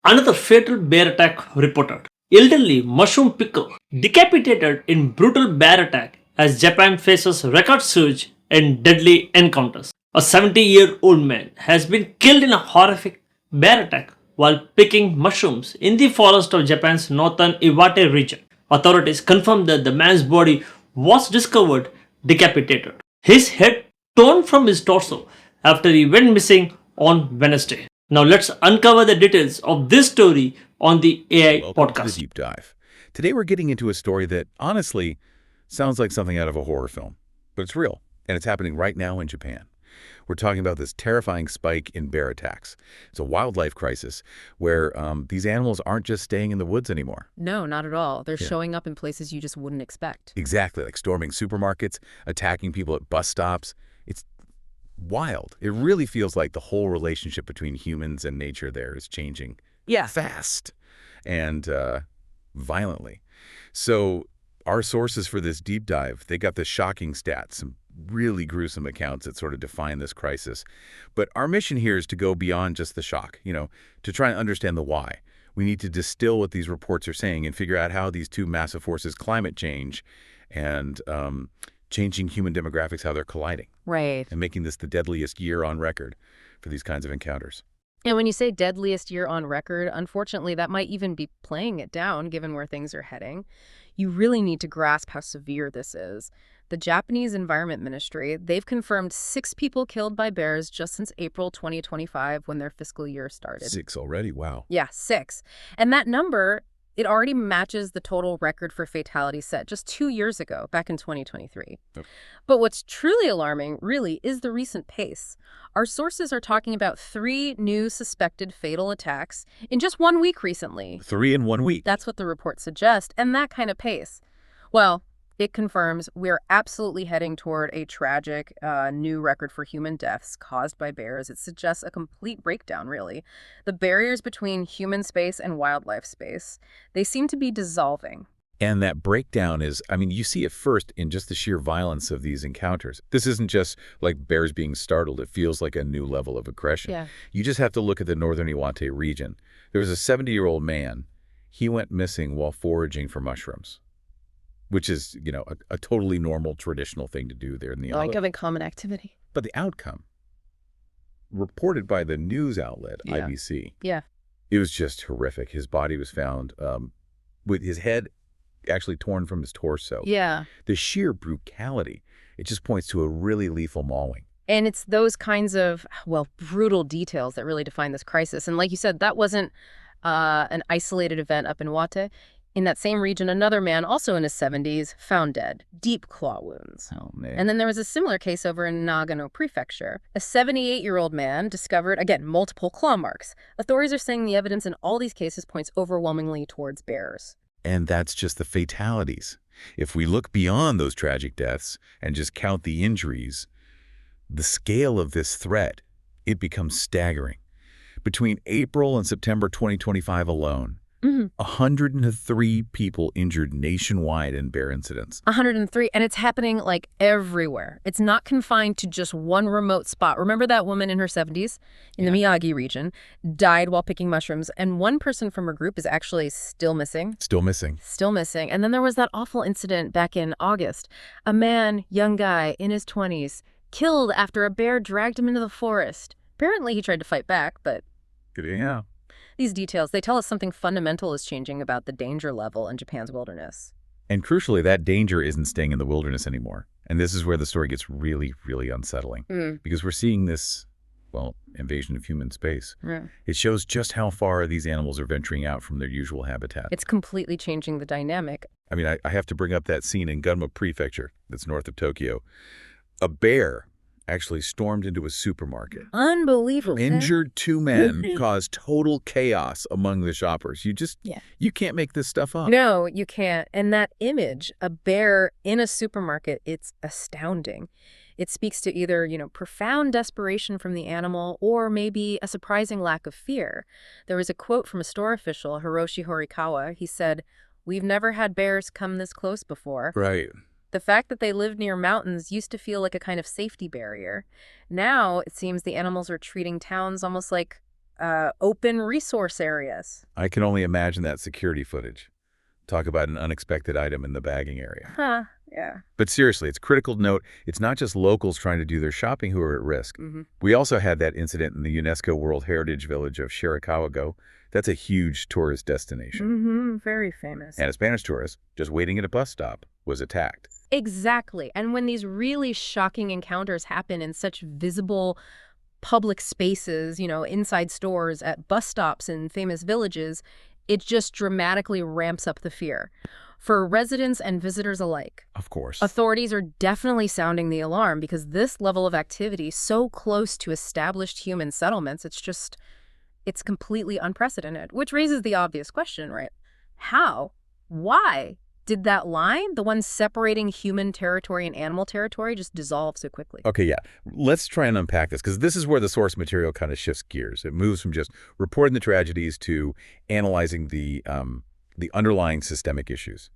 Another fatal bear attack reported. Elderly mushroom picker decapitated in brutal bear attack as Japan faces record surge in deadly encounters. A 70-year-old man has been killed in a horrific bear attack while picking mushrooms in the forest of Japan's northern Iwate region. Authorities confirmed that the man's body was discovered decapitated, his head torn from his torso after he went missing on Wednesday. Now let's uncover the details of this story on the AI Welcome to the podcast. deep dive. Today we're getting into a story that honestly sounds like something out of a horror film, but it's real, and it's happening right now in Japan. We're talking about this terrifying spike in bear attacks. It's a wildlife crisis where these animals aren't just staying in the woods anymore. No, not at all. They're Yeah. showing up in places you just wouldn't expect. Exactly, like storming supermarkets, attacking people at bus stops. It's wild. It really feels like the whole relationship between humans and nature there is changing Yeah. fast and violently. So our sources for this deep dive, they got the shocking stats, some really gruesome accounts that sort of define this crisis. But our mission here is to go beyond just the shock, to try and understand the why. We need to distill what these reports are saying and figure out how these two massive forces, climate change and changing human demographics, how they're colliding Right. and making this the deadliest year on record for these kinds of encounters. And when you say deadliest year on record, unfortunately, that might even be playing it down given where things are heading. You really need to grasp how severe this is. The Japanese Environment Ministry, they've confirmed 6 people killed by bears just since April 2025 when their fiscal year started. 6 already, wow. Yeah, 6. And that number, it already matches the total record for fatalities set just 2 years ago, back in 2023. Okay. But what's truly alarming, really, is the recent pace. Our sources are talking about 3 new suspected fatal attacks in just 1 week recently. 3 in 1 week. That's what the reports suggest, and that kind of pace. Well, it confirms we're absolutely heading toward a tragic new record for human deaths caused by bears. It suggests a complete breakdown, really. The barriers between human space and wildlife space, they seem to be dissolving. And that breakdown is, you see it first in just the sheer violence of these encounters. This isn't just like bears being startled. It feels like a new level of aggression. Yeah. You just have to look at the northern Iwate region. There was a 70-year-old man. He went missing while foraging for mushrooms, which is, a totally normal, traditional thing to do there in the Like of a common activity. But the outcome, reported by the news outlet, Yeah. IBC, Yeah. it was just horrific. His body was found with his head actually torn from his torso. Yeah. The sheer brutality, it just points to a really lethal mauling. And it's those kinds of, brutal details that really define this crisis. And like you said, that wasn't an isolated event up in Iwate. In that same region, another man, also in his 70s, found dead, deep claw wounds. Oh, man. And then there was a similar case over in Nagano Prefecture. A 78-year-old man discovered, again, multiple claw marks. Authorities are saying the evidence in all these cases points overwhelmingly towards bears. And that's just the fatalities. If we look beyond those tragic deaths and just count the injuries, the scale of this threat, it becomes staggering. Between April and September 2025 alone, 103 people injured nationwide in bear incidents. 103, and it's happening like everywhere. It's not confined to just one remote spot. Remember that woman in her 70s in the Miyagi region died while picking mushrooms, and one person from her group is actually still missing. Still missing. Still missing. And then there was that awful incident back in August. A man, young guy, in his 20s, killed after a bear dragged him into the forest. Apparently he tried to fight back, but Yeah. these details, they tell us something fundamental is changing about the danger level in Japan's wilderness. And crucially, that danger isn't staying in the wilderness anymore. And this is where the story gets really, really unsettling. Because we're seeing this, invasion of human space. Yeah. It shows just how far these animals are venturing out from their usual habitat. It's completely changing the dynamic. I have to bring up that scene in Gunma Prefecture that's north of Tokyo. A bear actually stormed into a supermarket. Unbelievable. Injured 2 men, caused total chaos among the shoppers. You can't make this stuff up. No, you can't. And that image, a bear in a supermarket, it's astounding. It speaks to either, profound desperation from the animal or maybe a surprising lack of fear. There was a quote from a store official, Hiroshi Horikawa. He said, "We've never had bears come this close before." Right. The fact that they lived near mountains used to feel like a kind of safety barrier. Now, it seems the animals are treating towns almost like open resource areas. I can only imagine that security footage. Talk about an unexpected item in the bagging area. Huh, yeah. But seriously, it's critical to note it's not just locals trying to do their shopping who are at risk. Mm-hmm. We also had that incident in the UNESCO World Heritage Village of Shirakawa-go. That's a huge tourist destination. Mm-hmm. Very famous. And a Spanish tourist, just waiting at a bus stop, was attacked. Exactly. And when these really shocking encounters happen in such visible public spaces, inside stores, at bus stops in famous villages, it just dramatically ramps up the fear. For residents and visitors alike, Of course. authorities are definitely sounding the alarm because this level of activity so close to established human settlements, it's completely unprecedented, which raises the obvious question, right? How? Why did that line, the one separating human territory and animal territory, just dissolve so quickly? Okay, yeah. Let's try and unpack this, because this is where the source material kind of shifts gears. It moves from just reporting the tragedies to analyzing the underlying systemic issues.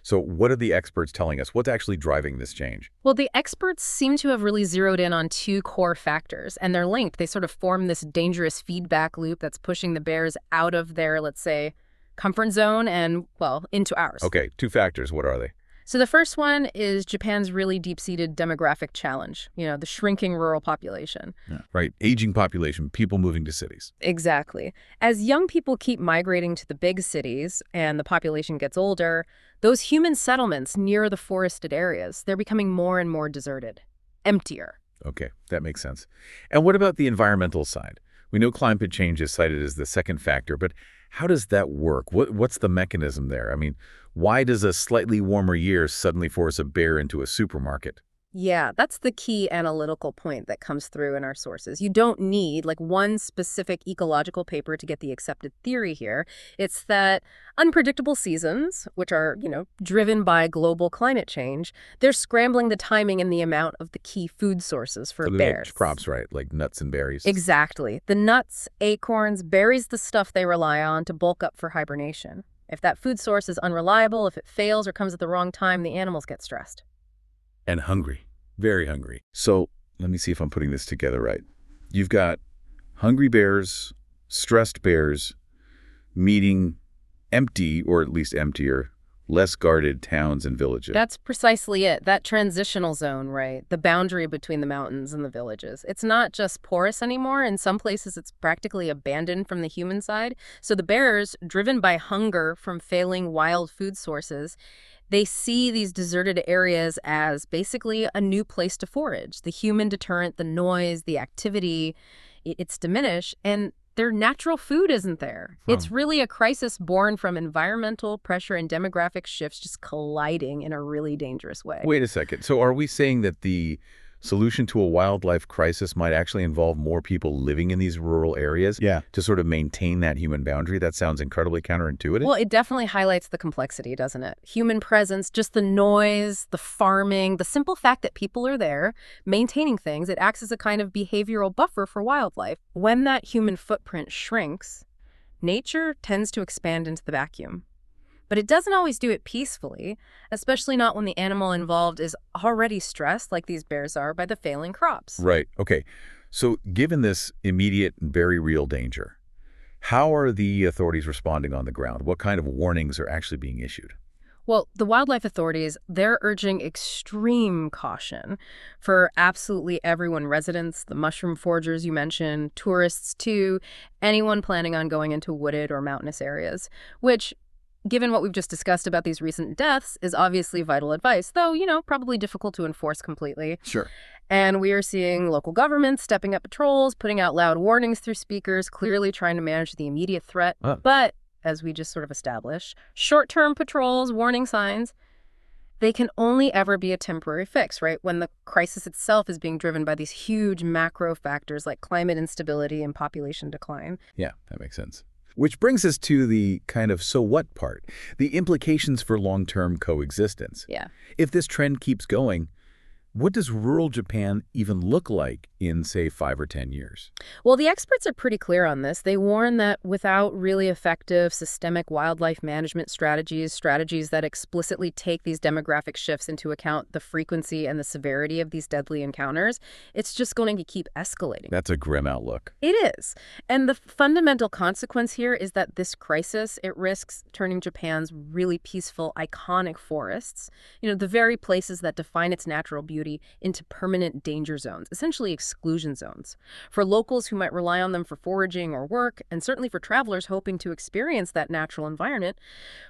So what are the experts telling us? What's actually driving this change? Well, the experts seem to have really zeroed in on two core factors, and they're linked. They sort of form this dangerous feedback loop that's pushing the bears out of their, let's say, comfort zone and, well, into ours. Okay, two factors. What are they? So the first one is Japan's really deep-seated demographic challenge, the shrinking rural population. Yeah. Right, aging population, people moving to cities. Exactly. As young people keep migrating to the big cities and the population gets older, those human settlements near the forested areas, they're becoming more and more deserted, emptier. Okay, that makes sense. And what about the environmental side? We know climate change is cited as the second factor, but how does that work? What's the mechanism there? I mean, why does a slightly warmer year suddenly force a bear into a supermarket? Yeah, that's the key analytical point that comes through in our sources. You don't need one specific ecological paper to get the accepted theory here. It's that unpredictable seasons, which are, driven by global climate change, they're scrambling the timing and the amount of the key food sources for So bears. crops, right, like nuts and berries. Exactly. The nuts, acorns, berries, the stuff they rely on to bulk up for hibernation. If that food source is unreliable, if it fails or comes at the wrong time, the animals get stressed. And hungry, very hungry. So let me see if I'm putting this together right. You've got hungry bears, stressed bears, meeting empty, or at least emptier, less guarded towns and villages. That's precisely it. That transitional zone, right? The boundary between the mountains and the villages. It's not just porous anymore. In some places, it's practically abandoned from the human side. So the bears, driven by hunger from failing wild food sources, they see these deserted areas as basically a new place to forage. The human deterrent, the noise, the activity, it's diminished, and their natural food isn't there. Wow. It's really a crisis born from environmental pressure and demographic shifts just colliding in a really dangerous way. Wait a second. So are we saying that the solution to a wildlife crisis might actually involve more people living in these rural areas to sort of maintain that human boundary? That sounds incredibly counterintuitive. Well, it definitely highlights the complexity, doesn't it? Human presence, just the noise, the farming, the simple fact that people are there maintaining things, it acts as a kind of behavioral buffer for wildlife. When that human footprint shrinks, nature tends to expand into the vacuum. But it doesn't always do it peacefully, especially not when the animal involved is already stressed, like these bears are, by the failing crops. Right. Okay. So given this immediate and very real danger, how are the authorities responding on the ground? What kind of warnings are actually being issued? Well, the wildlife authorities, they're urging extreme caution for absolutely everyone, residents, the mushroom foragers you mentioned, tourists too, anyone planning on going into wooded or mountainous areas, which, given what we've just discussed about these recent deaths, is obviously vital advice, though, probably difficult to enforce completely. Sure. And we are seeing local governments stepping up patrols, putting out loud warnings through speakers, clearly trying to manage the immediate threat. But, as we just sort of established, short-term patrols, warning signs, they can only ever be a temporary fix, right? When the crisis itself is being driven by these huge macro factors like climate instability and population decline. Yeah, that makes sense. Which brings us to the kind of so what part, the implications for long-term coexistence. Yeah. If this trend keeps going, what does rural Japan even look like in, say, 5 or 10 years? Well, the experts are pretty clear on this. They warn that without really effective systemic wildlife management strategies that explicitly take these demographic shifts into account, the frequency and the severity of these deadly encounters, it's just going to keep escalating. That's a grim outlook. It is. And the fundamental consequence here is that this crisis, it risks turning Japan's really peaceful, iconic forests, the very places that define its natural beauty, into permanent danger zones, essentially exclusion zones. For locals who might rely on them for foraging or work, and certainly for travelers hoping to experience that natural environment,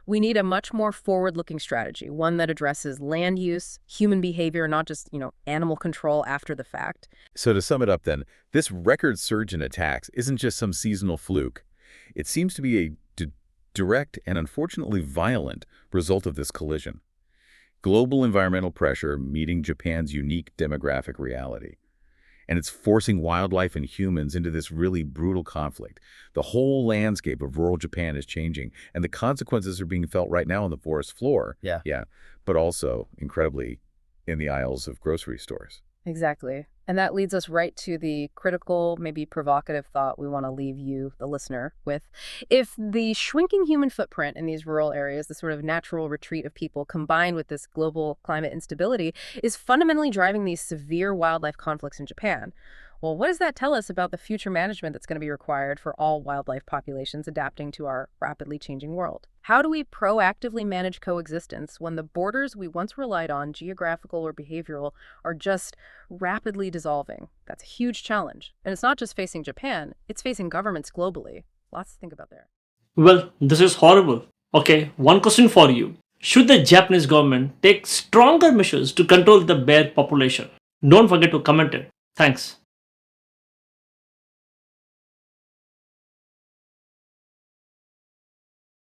we need a much more forward-looking strategy, one that addresses land use, human behavior, not just, animal control after the fact. So to sum it up then, this record surge in attacks isn't just some seasonal fluke. It seems to be a direct and unfortunately violent result of this collision. Global environmental pressure meeting Japan's unique demographic reality. And it's forcing wildlife and humans into this really brutal conflict. The whole landscape of rural Japan is changing, and the consequences are being felt right now on the forest floor. Yeah. But also, incredibly, in the aisles of grocery stores. Exactly. And that leads us right to the critical, maybe provocative thought we want to leave you, the listener, with. If the shrinking human footprint in these rural areas, the sort of natural retreat of people, combined with this global climate instability, is fundamentally driving these severe wildlife conflicts in Japan, well, what does that tell us about the future management that's going to be required for all wildlife populations adapting to our rapidly changing world? How do we proactively manage coexistence when the borders we once relied on, geographical or behavioral, are just rapidly dissolving? That's a huge challenge. And it's not just facing Japan, it's facing governments globally. Lots to think about there. Well, this is horrible. Okay, one question for you. Should the Japanese government take stronger measures to control the bear population? Don't forget to comment it. Thanks.